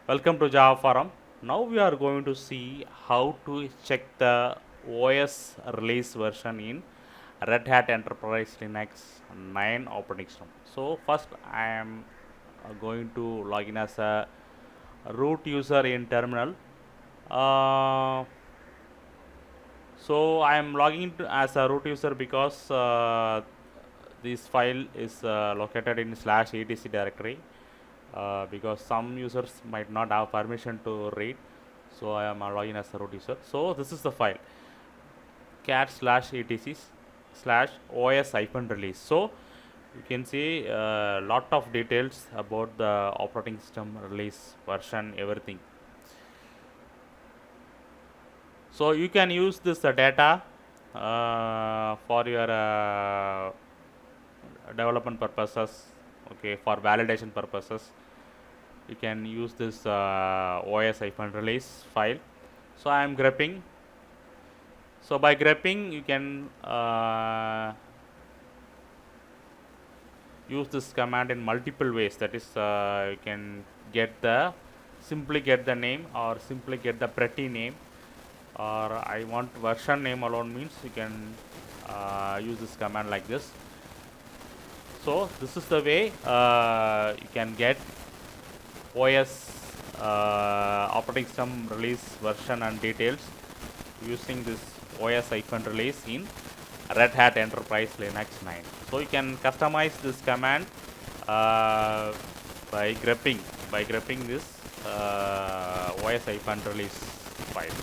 Welcome to Java Forum. Now we are going to see how to check the OS release version in Red Hat Enterprise Linux 9 operating system. So first I am going to log in as a root user in terminal. So I am logging as a root user because this file is located in /etc directory. Because some users might not have permission to read, so I am logging as a root user. So this is the file cat/etc/os-release. So you can see a lot of details about the operating system release version, everything. So you can use this data for your development purposes, okay, for validation purposes. You can use this os-release file. So I am grepping. So by grepping you can use this command in multiple ways. That is, you can simply get the name, or simply get the pretty name, or I want version name alone, means you can use this command like this. So this is the way you can get OS operating system release version and details using this OS-release in Red Hat Enterprise Linux 9. So you can customize this command by grepping this OS-release file.